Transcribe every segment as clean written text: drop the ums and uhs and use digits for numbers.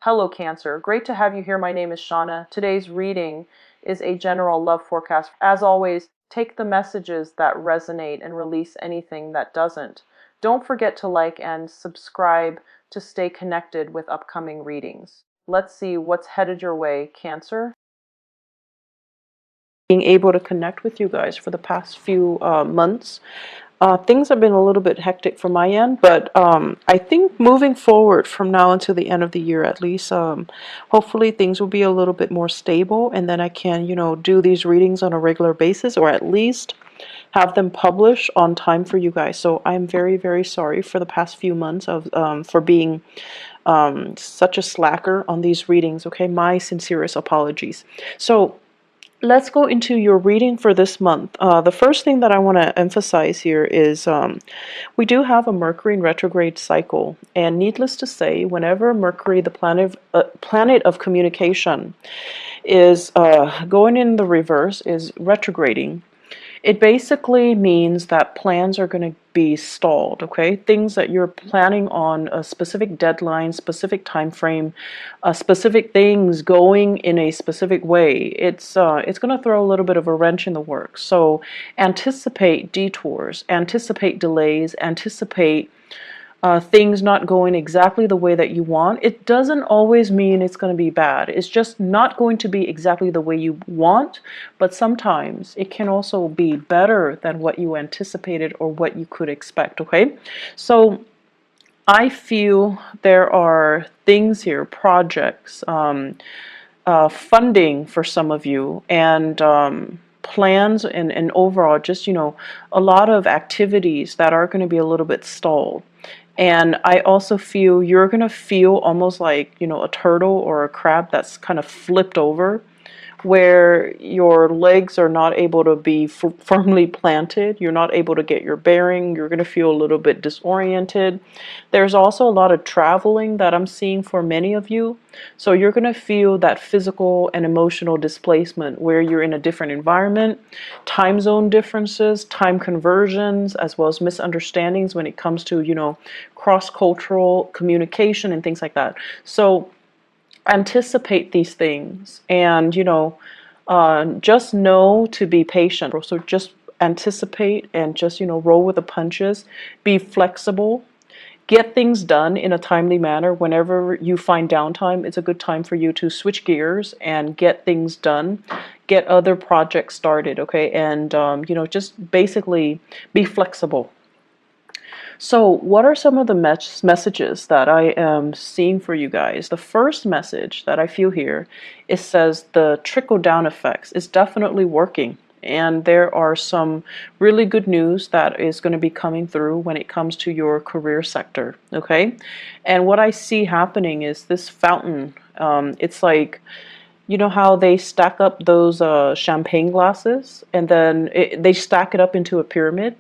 Hello Cancer, great to have you here. My name is Shauna. Today's reading is a general love forecast. As always, take the messages that resonate and release anything that doesn't. Don't forget to like and subscribe to stay connected with upcoming readings. Let's see what's headed your way, Cancer. Being able to connect with you guys for the past few months. Things have been a little bit hectic from my end, but I think moving forward from now until the end of the year at least, hopefully things will be a little bit more stable, and then I can, do these readings on a regular basis, or at least have them published on time for you guys. So I'm very, very sorry for the past few months of for being such a slacker on these readings. Okay, my sincerest apologies. So let's go into your reading for this month. The first thing that I want to emphasize here is we do have a Mercury in retrograde cycle, and needless to say, whenever Mercury, the planet of communication, is going in the reverse, is retrograding, it basically means that plans are going to be stalled, okay? Things that you're planning on, a specific deadline, specific time frame, specific things going in a specific way, it's going to throw a little bit of a wrench in the works. So anticipate detours, anticipate delays, anticipate things not going exactly the way that you want. It doesn't always mean it's going to be bad. It's just not going to be exactly the way you want, but sometimes it can also be better than what you anticipated or what you could expect, okay? So I feel there are things here, projects, funding for some of you, and plans, and overall just, a lot of activities that are going to be a little bit stalled. And I also feel you're going to feel almost like, a turtle or a crab that's kind of flipped over, where your legs are not able to be firmly planted. You're not able to get your bearing. You're going to feel a little bit disoriented. There's also a lot of traveling that I'm seeing for many of you. So you're going to feel that physical and emotional displacement where you're in a different environment, time zone differences, time conversions, as well as misunderstandings when it comes to, cross-cultural communication and things like that. So anticipate these things, and just know to be patient. So just anticipate and just roll with the punches. Be flexible, get things done in a timely manner. Whenever you find downtime, it's a good time for you to switch gears and get things done, get other projects started, okay? And just basically be flexible. So what are some of the messages that I am seeing for you guys? The first message that I feel here, it says the trickle-down effects is definitely working. And there are some really good news that is going to be coming through when it comes to your career sector, okay? And what I see happening is this fountain. It's like, you know how they stack up those champagne glasses, and then they stack it up into a pyramid?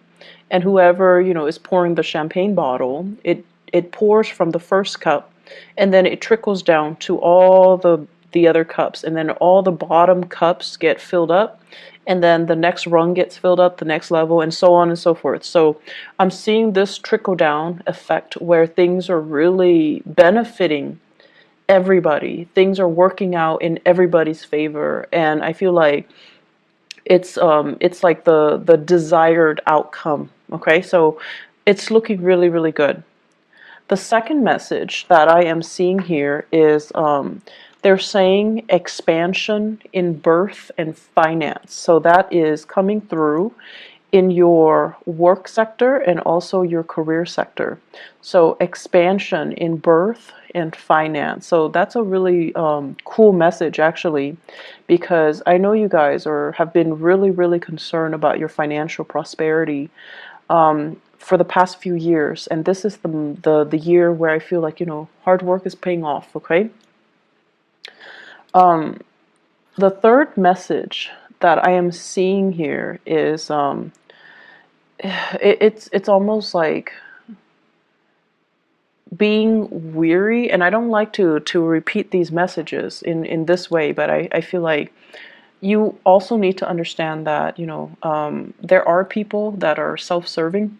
And whoever, is pouring the champagne bottle, it pours from the first cup, and then it trickles down to all the other cups, and then all the bottom cups get filled up, and then the next rung gets filled up, the next level, and so on and so forth. So I'm seeing this trickle down effect where things are really benefiting everybody. Things are working out in everybody's favor, and I feel like it's like the desired outcome. Okay, so it's looking really, really good. The second message that I am seeing here is they're saying expansion in birth and finance. So that is coming through in your work sector and also your career sector. So expansion in birth and finance. So that's a really cool message, actually, because I know you guys have been really, really concerned about your financial prosperity for the past few years, and this is the year where I feel like hard work is paying off. Okay. The third message that I am seeing here is it's almost like being weary, and I don't like to repeat these messages in this way, but I feel like you also need to understand that there are people that are self-serving.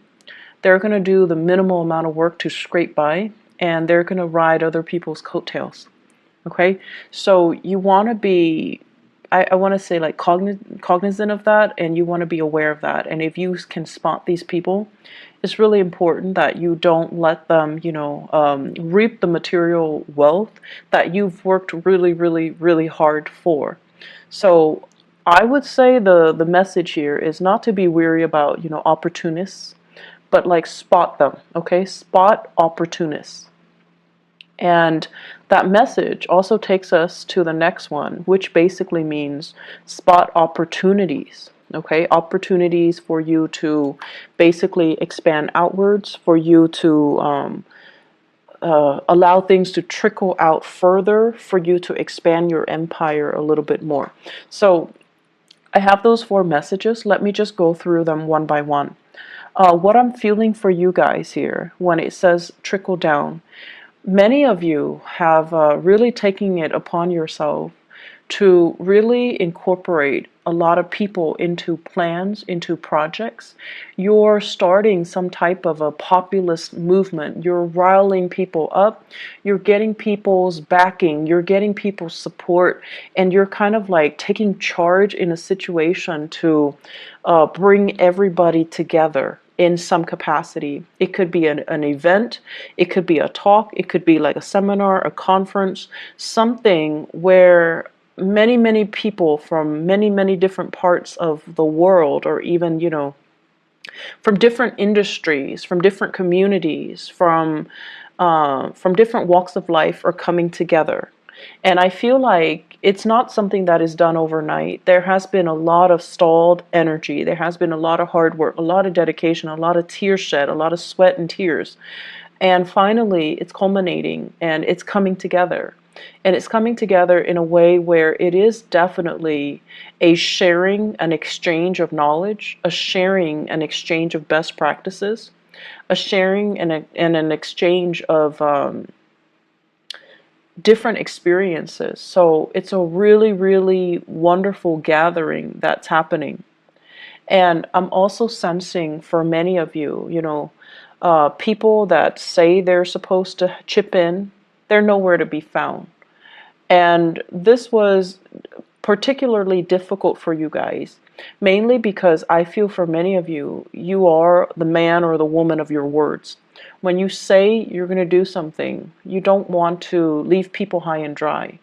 They're going to do the minimal amount of work to scrape by, and they're going to ride other people's coattails. Okay, so you want to be, I want to say like cognizant of that, and you want to be aware of that. And if you can spot these people, it's really important that you don't let them, reap the material wealth that you've worked really, really, really hard for. So I would say the message here is not to be weary about, opportunists, but like spot them, okay? Spot opportunists. And that message also takes us to the next one, which basically means spot opportunities. Okay, opportunities for you to basically expand outwards, for you to allow things to trickle out further, for you to expand your empire a little bit more. So I have those 4 messages. Let me just go through them one by one. What I'm feeling for you guys here when it says trickle down, many of you have really taken it upon yourself to really incorporate a lot of people into plans, into projects. You're starting some type of a populist movement. You're riling people up. You're getting people's backing. You're getting people's support. And you're kind of like taking charge in a situation to bring everybody together in some capacity. It could be an event, it could be a talk, it could be like a seminar, a conference, something where many people from many different parts of the world, or even from different industries, from different communities, from different walks of life, are coming together. And I feel like it's not something that is done overnight. There has been a lot of stalled energy. There has been a lot of hard work, a lot of dedication, a lot of tears shed, a lot of sweat and tears. And finally, it's culminating and it's coming together. And it's coming together in a way where it is definitely a sharing, an exchange of knowledge, a sharing, an exchange of best practices, a sharing and an exchange of different experiences. So it's a really, really wonderful gathering that's happening. And I'm also sensing for many of you, people that say they're supposed to chip in, they're nowhere to be found. And this was particularly difficult for you guys, mainly because I feel for many of you, you are the man or the woman of your words. When you say you're going to do something, you don't want to leave people high and dry.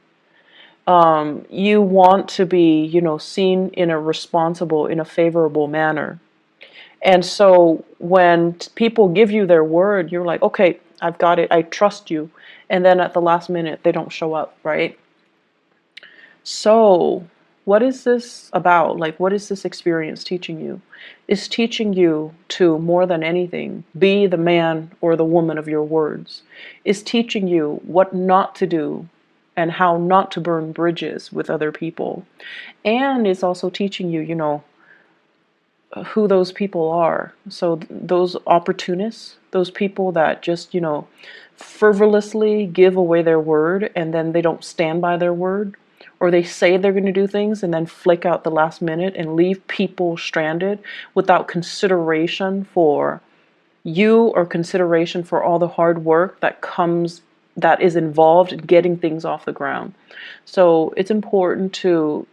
You want to be, seen in a responsible, in a favorable manner. And so when people give you their word, you're like, okay, I've got it. I trust you. And then at the last minute, they don't show up, right? So what is this about? Like, what is this experience teaching you? It's teaching you to, more than anything, be the man or the woman of your words. It's teaching you what not to do and how not to burn bridges with other people. And it's also teaching you, who those people are. So those opportunists, those people that just, frivolously give away their word and then they don't stand by their word, or they say they're going to do things and then flake out the last minute and leave people stranded without consideration for you or consideration for all the hard work that is involved in getting things off the ground. So it's important to,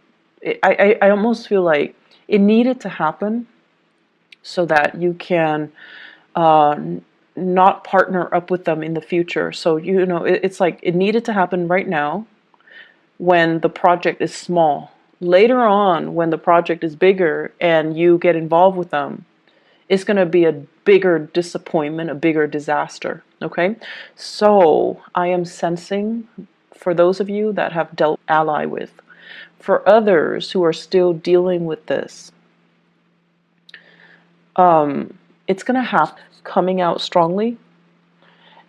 I almost feel like it needed to happen so that you can uh, not partner up with them in the future. So, it's like it needed to happen right now when the project is small. Later on, when the project is bigger and you get involved with them, it's going to be a bigger disappointment, a bigger disaster. Okay? So, I am sensing for those of you that have dealt ally with, for others who are still dealing with this, it's going to have coming out strongly.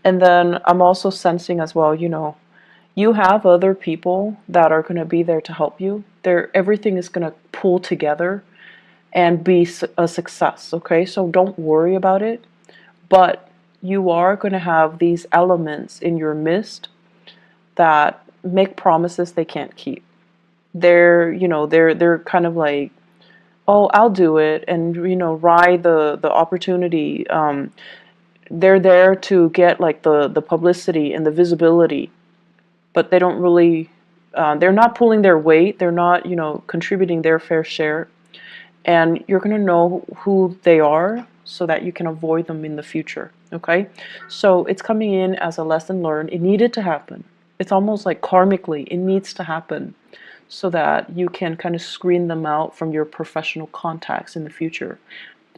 And then I'm also sensing as well, you have other people that are going to be there to help you. Everything is going to pull together and be a success, okay? So don't worry about it. But you are going to have these elements in your midst that make promises they can't keep. They're kind of like, oh, I'll do it, and ride the opportunity. They're there to get like the publicity and the visibility, but they don't really, they're not pulling their weight. They're not, contributing their fair share. And you're going to know who they are so that you can avoid them in the future. Okay? So it's coming in as a lesson learned. It needed to happen. It's almost like karmically, it needs to happen so that you can kind of screen them out from your professional contacts in the future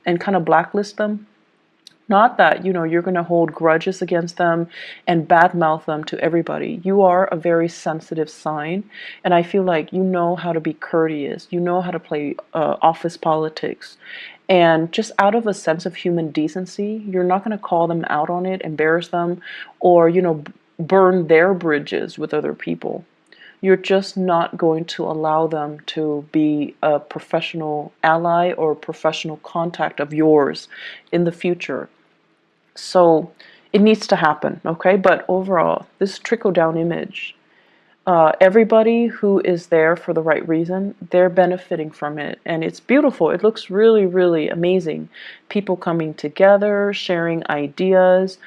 and kind of blacklist them. Not that, you're going to hold grudges against them and badmouth them to everybody. You are a very sensitive sign, and I feel like you know how to be courteous. You know how to play office politics. And just out of a sense of human decency, you're not going to call them out on it, embarrass them, or, burn their bridges with other people. You're just not going to allow them to be a professional ally or professional contact of yours in the future. So it needs to happen, okay? But overall, this trickle-down image, everybody who is there for the right reason, they're benefiting from it. And it's beautiful. It looks really, really amazing. People coming together, sharing ideas,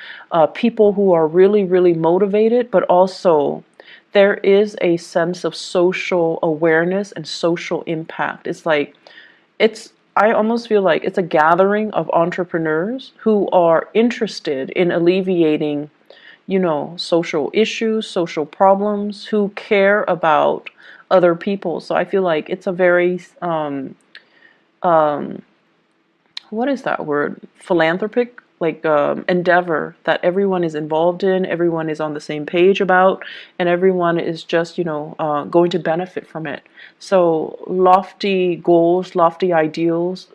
people who are really, really motivated, but also there is a sense of social awareness and social impact. I almost feel like it's a gathering of entrepreneurs who are interested in alleviating, social issues, social problems, who care about other people. So I feel like it's a very, um, what is that word? Philanthropic, like endeavor that everyone is involved in, everyone is on the same page about, and everyone is just, going to benefit from it. So lofty goals, lofty ideals,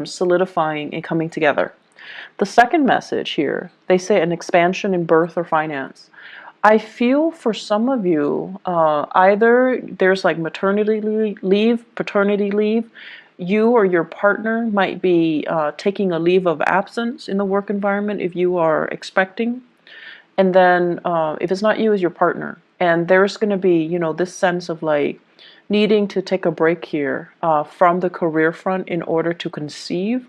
solidifying and coming together. The second message here, they say an expansion in birth or finance. I feel for some of you, either there's like maternity leave, paternity leave. You or your partner might be taking a leave of absence in the work environment if you are expecting. And then if it's not you, it's your partner. And there's going to be, this sense of like needing to take a break here from the career front in order to conceive,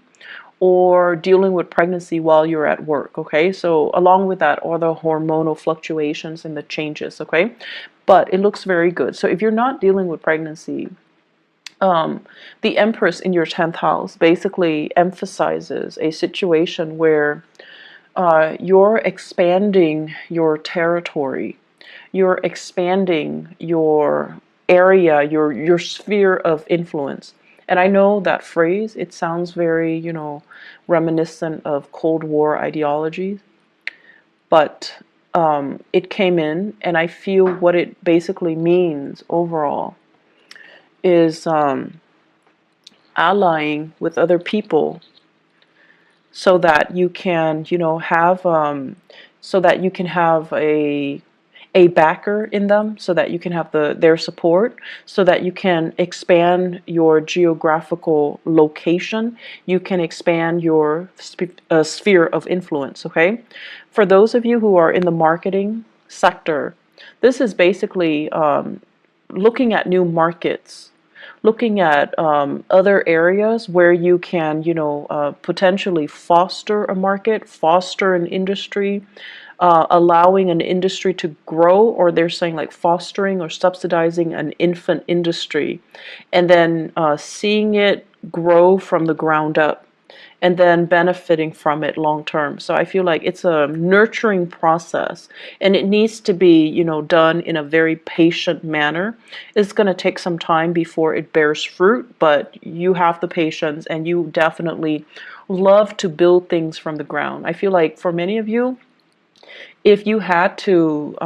or dealing with pregnancy while you're at work, okay? So along with that are the hormonal fluctuations and the changes, okay? But it looks very good. So if you're not dealing with pregnancy, the Empress in your 10th house basically emphasizes a situation where you're expanding your territory, you're expanding your area, your sphere of influence. And I know that phrase, it sounds very, reminiscent of Cold War ideologies, but it came in, and I feel what it basically means overall is allying with other people so that you can, have, so that you can have a backer in them, so that you can have their support, so that you can expand your geographical location, you can expand your sphere of influence, okay? For those of you who are in the marketing sector, this is basically looking at new markets, looking at other areas where you can, potentially foster a market, foster an industry, allowing an industry to grow, or they're saying like fostering or subsidizing an infant industry, and then seeing it grow from the ground up, and then benefiting from it long term. So I feel like it's a nurturing process, and it needs to be, done in a very patient manner. It's going to take some time before it bears fruit, but you have the patience, and you definitely love to build things from the ground. I feel like for many of you, if you had to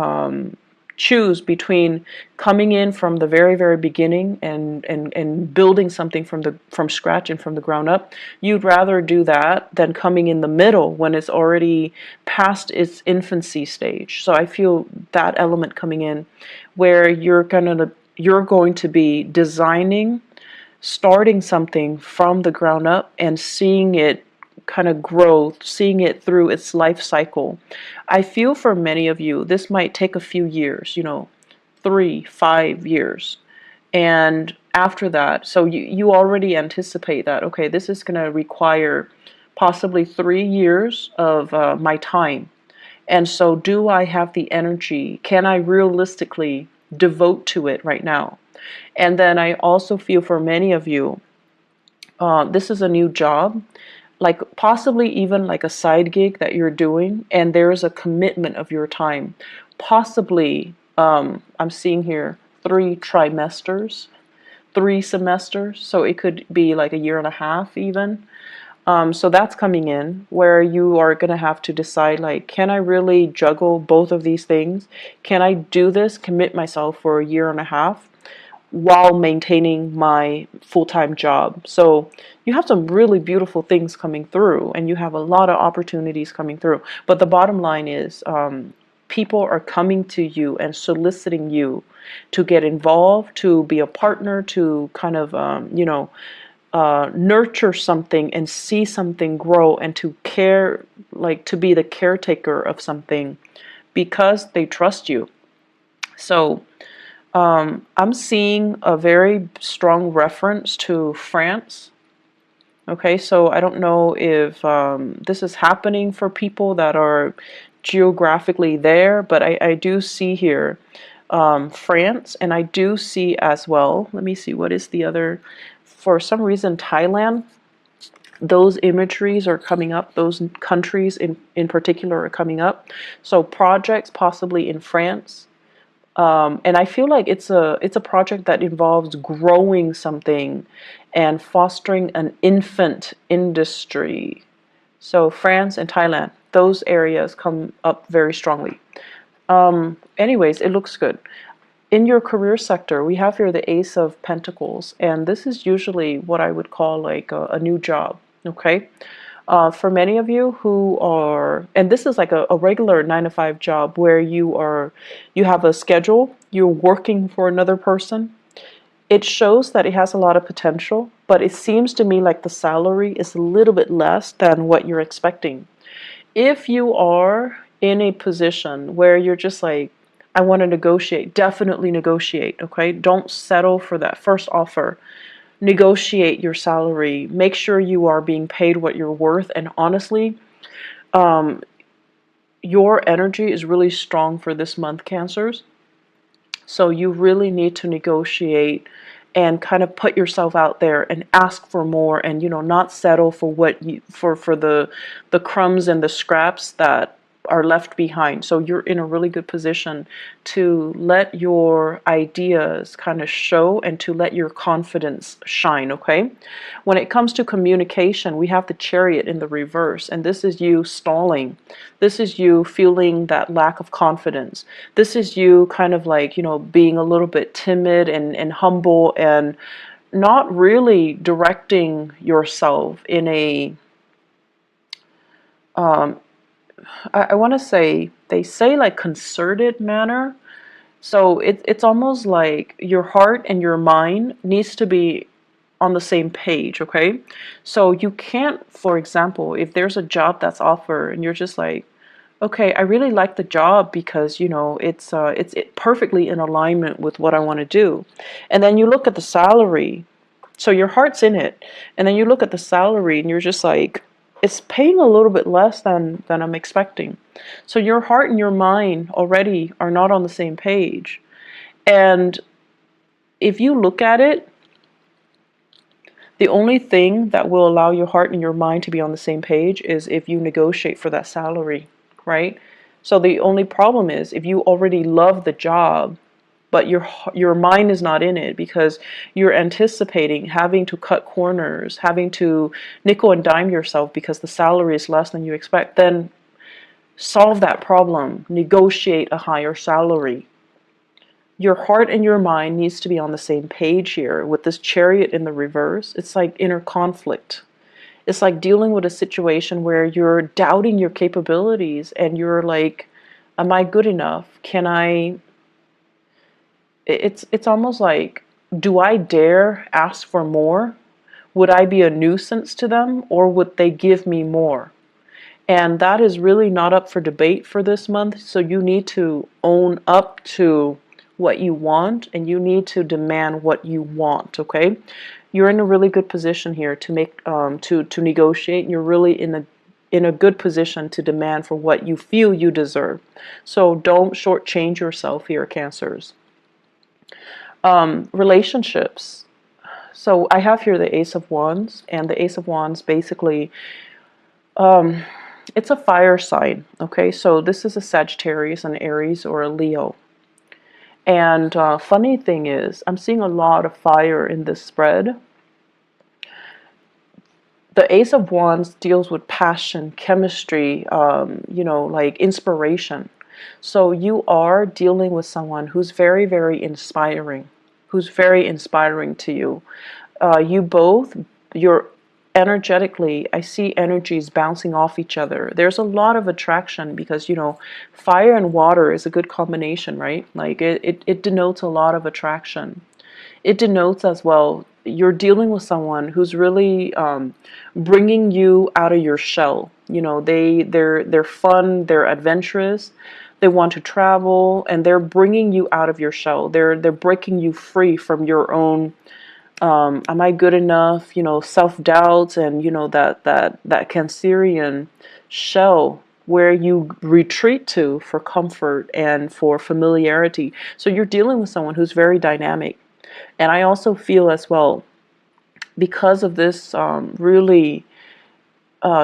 choose between coming in from the very, very beginning and building something from scratch and from the ground up, you'd rather do that than coming in the middle when it's already past its infancy stage. So I feel that element coming in where you're going to be designing, starting something from the ground up and seeing it kind of grow, seeing it through its life cycle. I feel for many of you, this might take a few years, 3-5 years. And after that, so you already anticipate that, okay, this is going to require possibly 3 years of my time. And so do I have the energy? Can I realistically devote to it right now? And then I also feel for many of you, this is a new job, like possibly even like a side gig that you're doing, and there is a commitment of your time. Possibly, I'm seeing here 3 trimesters, 3 semesters, so it could be like a year and a half even. So that's coming in where you are going to have to decide, like, can I really juggle both of these things? Can I do this, commit myself for a year and a half while maintaining my full-time job? So you have some really beautiful things coming through, and you have a lot of opportunities coming through. But the bottom line is, people are coming to you and soliciting you to get involved, to be a partner, to kind of, nurture something and see something grow, and to care, like to be the caretaker of something because they trust you. So I'm seeing a very strong reference to France. Okay, so I don't know if this is happening for people that are geographically there, but I do see here France, and I do see as well, let me see, what is the other, for some reason Thailand, those imageries are coming up, those countries in particular are coming up. So projects possibly in France. And I feel like it's a project that involves growing something and fostering an infant industry. So France and Thailand, those areas come up very strongly. Anyways, it looks good. In your career sector, we have here the Ace of Pentacles, and this is usually what I would call like a new job, okay? For many of you who are, and this is like a regular 9 to 5 job where you have a schedule, you're working for another person. It shows that it has a lot of potential, but it seems to me like the salary is a little bit less than what you're expecting. If you are in a position where you're just like, I want to negotiate, definitely negotiate, okay? Don't settle for that first offer. Negotiate your salary. Make sure you are being paid what you're worth. And honestly, your energy is really strong for this month, Cancers. So you really need to negotiate and kind of put yourself out there and ask for more, and not settle for what you for the crumbs and the scraps that are left behind. So you're in a really good position to let your ideas kind of show and to let your confidence shine, okay? When it comes to communication, we have the Chariot in the reverse, and this is you stalling. This is you feeling that lack of confidence. This is you kind of like, being a little bit timid and humble and not really directing yourself in a I want to say, they say like concerted manner. So it's almost like your heart and your mind needs to be on the same page, okay? So you can't, for example, if there's a job that's offered and you're just like, okay, I really like the job because it's perfectly in alignment with what I want to do, and then you look at the salary. So your heart's in it, and then you look at the salary and you're just like, it's paying a little bit less than I'm expecting. So your heart and your mind already are not on the same page. And if you look at it, the only thing that will allow your heart and your mind to be on the same page is if you negotiate for that salary, right? So the only problem is if you already love the job, but your mind is not in it because you're anticipating having to cut corners, having to nickel and dime yourself because the salary is less than you expect, then solve that problem. Negotiate a higher salary. Your heart and your mind needs to be on the same page here. With this Chariot in the reverse, it's like inner conflict. It's like dealing with a situation where you're doubting your capabilities and you're like, am I good enough? Can I... It's almost like, do I dare ask for more? Would I be a nuisance to them, or would they give me more? And that is really not up for debate for this month. So you need to own up to what you want, and you need to demand what you want, okay? You're in a really good position here to make to negotiate. You're really in a good position to demand for what you feel you deserve. So don't shortchange yourself here, Cancers. Relationships. So I have here the Ace of Wands, and the Ace of Wands basically, it's a fire sign, okay? So this is a Sagittarius, an Aries, or a Leo. And funny thing is, I'm seeing a lot of fire in this spread. The Ace of Wands deals with passion, chemistry, like inspiration. So you are dealing with someone who's very, very inspiring, who's very inspiring to you. You're energetically, I see energies bouncing off each other. There's a lot of attraction because, fire and water is a good combination, right? Like it denotes a lot of attraction. It denotes as well, you're dealing with someone who's really bringing you out of your shell. They're fun, they're adventurous, they want to travel, and they're bringing you out of your shell. They're breaking you free from your own am I good enough, self-doubts, and that Cancerian shell where you retreat to for comfort and for familiarity. So you're dealing with someone who's very dynamic. And I also feel as well, because of this really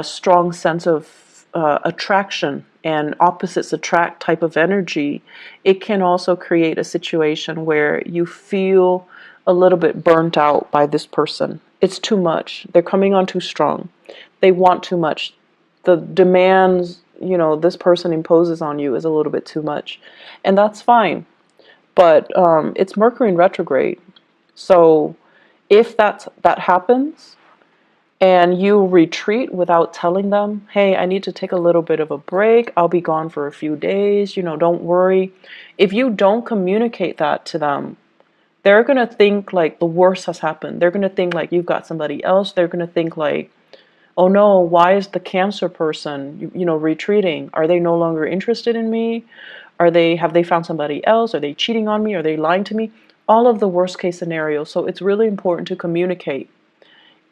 strong sense of attraction and opposites attract type of energy, it can also create a situation where you feel a little bit burnt out by this person. It's too much. They're coming on too strong. They want too much. The demands, this person imposes on you is a little bit too much. And that's fine. But it's Mercury in retrograde. So if that happens, and you retreat without telling them, hey, I need to take a little bit of a break, I'll be gone for a few days, don't worry. If you don't communicate that to them, they're going to think like the worst has happened. They're going to think like you've got somebody else. They're going to think like, oh no, why is the Cancer person, retreating? Are they no longer interested in me? Have they found somebody else? Are they cheating on me? Are they lying to me? All of the worst case scenarios. So it's really important to communicate.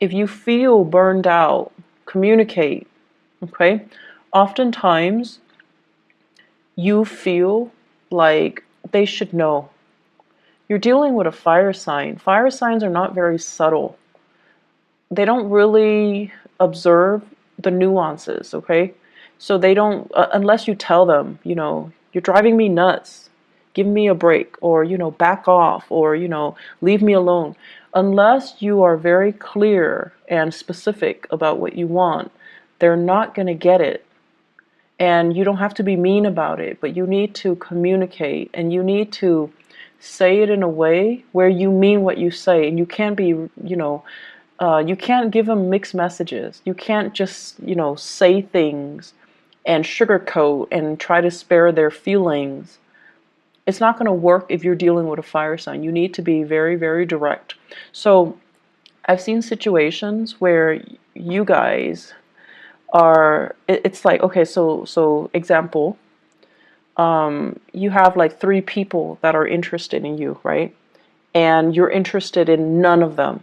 If you feel burned out, communicate, okay? Oftentimes, you feel like they should know. You're dealing with a fire sign. Fire signs are not very subtle. They don't really observe the nuances, okay? So they don't, unless you tell them, you're driving me nuts, give me a break, or, back off, or, leave me alone. Unless you are very clear and specific about what you want, they're not going to get it. And you don't have to be mean about it, but you need to communicate, and you need to say it in a way where you mean what you say. And you can't be, you can't give them mixed messages. You can't just, say things and sugarcoat and try to spare their feelings. It's not going to work if you're dealing with a fire sign. You need to be very, very direct. So I've seen situations where you guys are, it's like, okay, so example, you have like 3 people that are interested in you, right? And you're interested in none of them.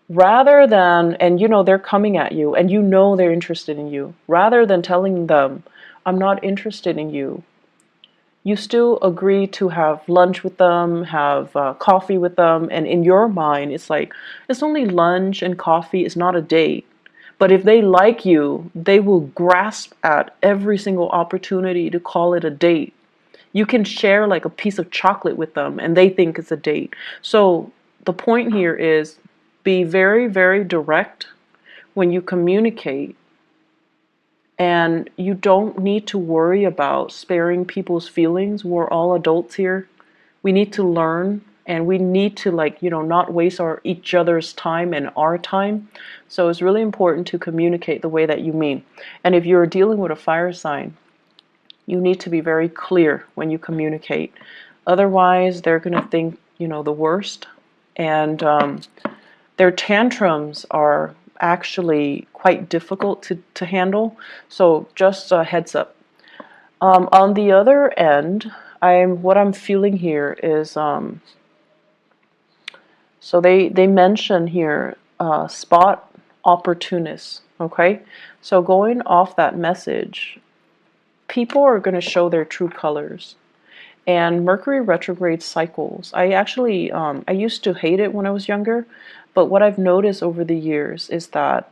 Rather than, and they're coming at you and they're interested in you, rather than telling them, I'm not interested in you, you still agree to have lunch with them, have coffee with them, and in your mind, it's like, it's only lunch and coffee, it's not a date. But if they like you, they will grasp at every single opportunity to call it a date. You can share like a piece of chocolate with them, and they think it's a date. So the point here is, be very, very direct when you communicate. And you don't need to worry about sparing people's feelings. We're all adults here. We need to learn, and we need to not waste each other's time and our time. So it's really important to communicate the way that you mean. And if you're dealing with a fire sign, you need to be very clear when you communicate. Otherwise, they're going to think, the worst. And their tantrums are actually quite difficult to handle. So just a heads up. On the other end, what I'm feeling here is, so they mention here, spot opportunists. Okay, so going off that message, people are going to show their true colors. And Mercury retrograde cycles, I actually, I used to hate it when I was younger, but what I've noticed over the years is that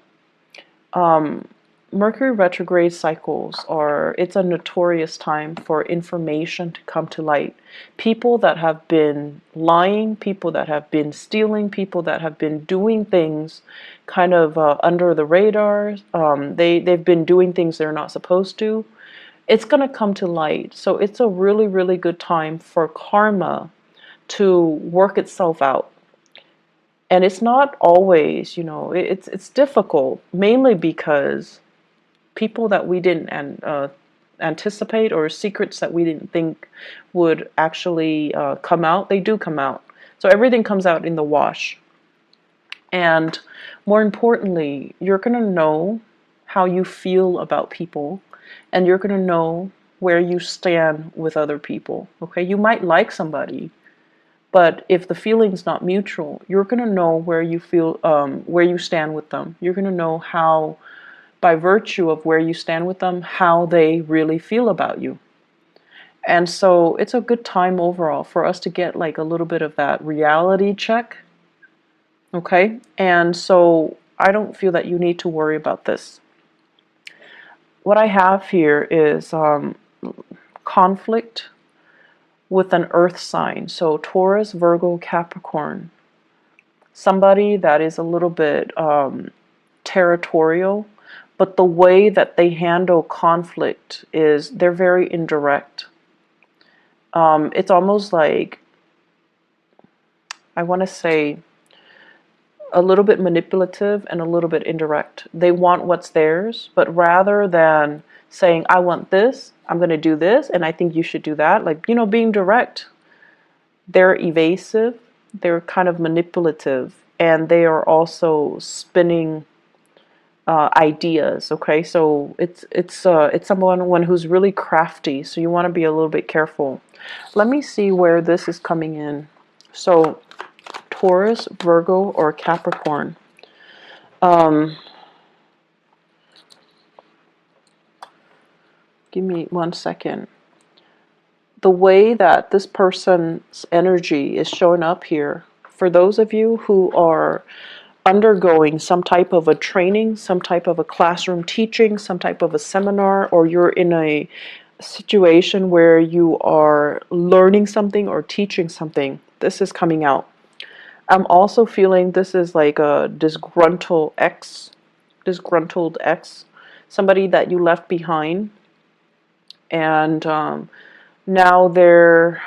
Mercury retrograde cycles it's a notorious time for information to come to light. People that have been lying, people that have been stealing, people that have been doing things kind of under the radar, they've been doing things they're not supposed to. It's going to come to light. So it's a really, really good time for karma to work itself out. And it's not always, it's difficult, mainly because people that we didn't anticipate, or secrets that we didn't think would actually come out, they do come out. So everything comes out in the wash. And more importantly, you're going to know how you feel about people, and you're going to know where you stand with other people. Okay, you might like somebody, but if the feeling's not mutual, you're going to know where you feel, where you stand with them. You're going to know how, by virtue of where you stand with them, how they really feel about you. And so it's a good time overall for us to get like a little bit of that reality check. Okay, and so I don't feel that you need to worry about this. What I have here is conflict with an earth sign. So Taurus, Virgo, Capricorn. Somebody that is a little bit territorial, but the way that they handle conflict is they're very indirect. It's almost like, I want to say, a little bit manipulative and a little bit indirect. They want what's theirs, but rather than saying, I want this, I'm going to do this, and I think you should do that, like, being direct, they're evasive, they're kind of manipulative, and they are also spinning ideas. Okay, so it's someone who's really crafty, so you want to be a little bit careful. Let me see where this is coming in. So Taurus, Virgo, or Capricorn. Give me 1 second. The way that this person's energy is showing up here, for those of you who are undergoing some type of a training, some type of a classroom teaching, some type of a seminar, or you're in a situation where you are learning something or teaching something, this is coming out. I'm also feeling this is like a disgruntled ex, somebody that you left behind, and now they're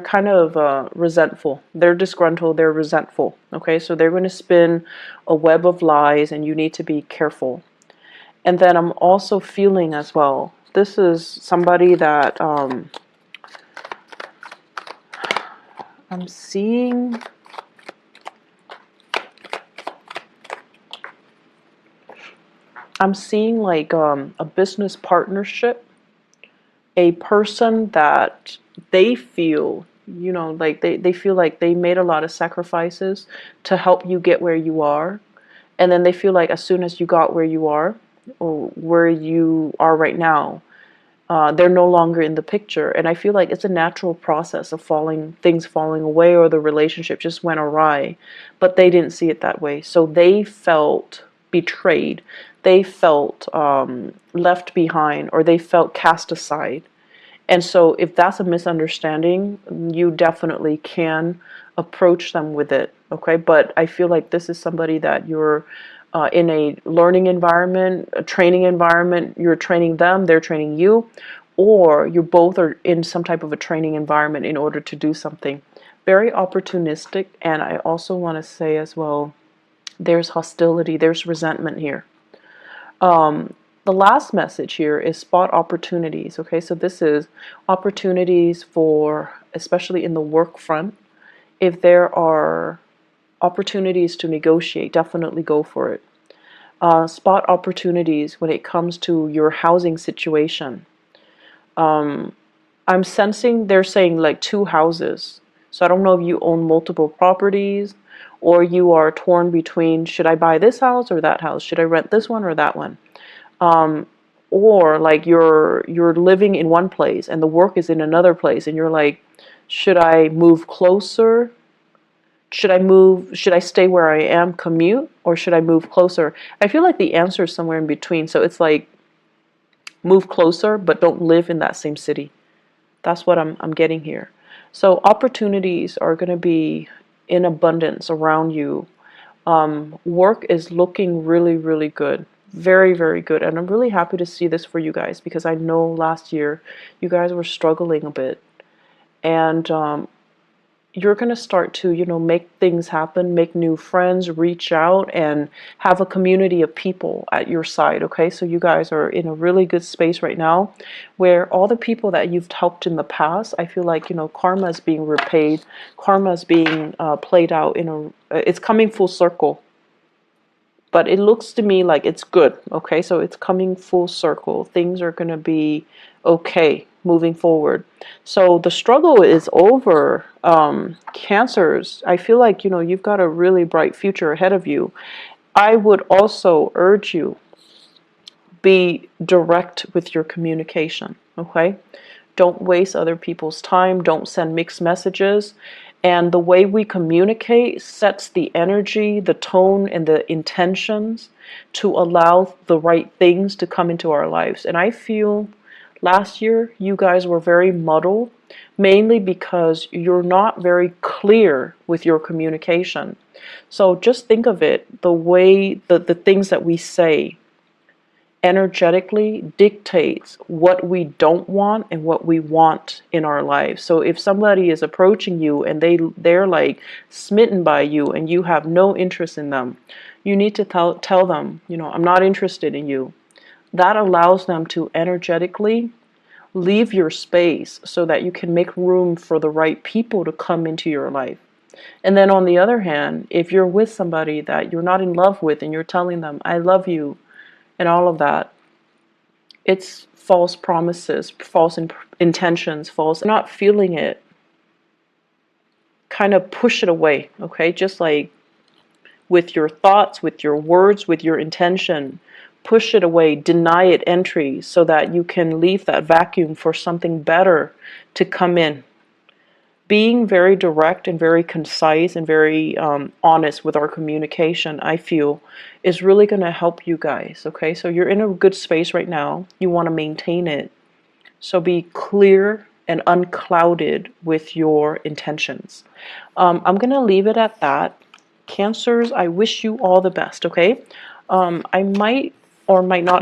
kind of resentful. They're disgruntled, they're resentful. Okay, so they're going to spin a web of lies, and you need to be careful. And then I'm also feeling as well, this is somebody that I'm seeing like a business partnership, a person that they feel, like they feel like they made a lot of sacrifices to help you get where you are. And then they feel like as soon as you got where you are, or where you are right now, they're no longer in the picture. And I feel like it's a natural process of things falling away, or the relationship just went awry, but they didn't see it that way. So they felt betrayed. They felt left behind, or they felt cast aside. And so if that's a misunderstanding, you definitely can approach them with it, okay? But I feel like this is somebody that you're in a learning environment, a training environment, you're training them, they're training you, or you both are in some type of a training environment in order to do something. Very opportunistic, and I also want to say as well, there's hostility, there's resentment here. The last message here is spot opportunities. Okay, so this is opportunities for, especially in the work front. If there are opportunities to negotiate, definitely go for it. Spot opportunities when it comes to your housing situation. I'm sensing they're saying like 2 houses. So I don't know if you own multiple properties, or you are torn between, should I buy this house or that house? Should I rent this one or that one? Or like you're living in one place and the work is in another place, and you're like, should I move closer? Should I stay where I am, commute, or should I move closer? I feel like the answer is somewhere in between. So it's like, move closer, but don't live in that same city. That's what I'm getting here. So opportunities are going to be in abundance around you. Work is looking really, really good. Very, very good. And I'm really happy to see this for you guys, because I know last year you guys were struggling a bit. And you're going to start to, make things happen, make new friends, reach out, and have a community of people at your side, okay? So you guys are in a really good space right now, where all the people that you've helped in the past, I feel like, karma is being repaid, karma is being played out it's coming full circle. But it looks to me like it's good, okay? So it's coming full circle. Things are going to be okay moving forward. So the struggle is over. Cancers, I feel like, you've got a really bright future ahead of you. I would also urge you, be direct with your communication, okay? Don't waste other people's time. Don't send mixed messages. And the way we communicate sets the energy, the tone, and the intentions to allow the right things to come into our lives. And I feel last year you guys were very muddled, mainly because you're not very clear with your communication. So just think of it, the way the things that we say energetically dictates what we don't want and what we want in our lives. So if somebody is approaching you and they're like smitten by you and you have no interest in them, you need to tell them, I'm not interested in you. That allows them to energetically leave your space so that you can make room for the right people to come into your life. And then on the other hand, if you're with somebody that you're not in love with and you're telling them, I love you, and all of that, it's false promises, false intentions, false, not feeling it, kind of push it away, okay? Just like with your thoughts, with your words, with your intention, push it away, deny it entry so that you can leave that vacuum for something better to come in. Being very direct and very concise and very honest with our communication, I feel, is really going to help you guys, okay? So you're in a good space right now. You want to maintain it. So be clear and unclouded with your intentions. I'm going to leave it at that. Cancers, I wish you all the best, okay? I might or might not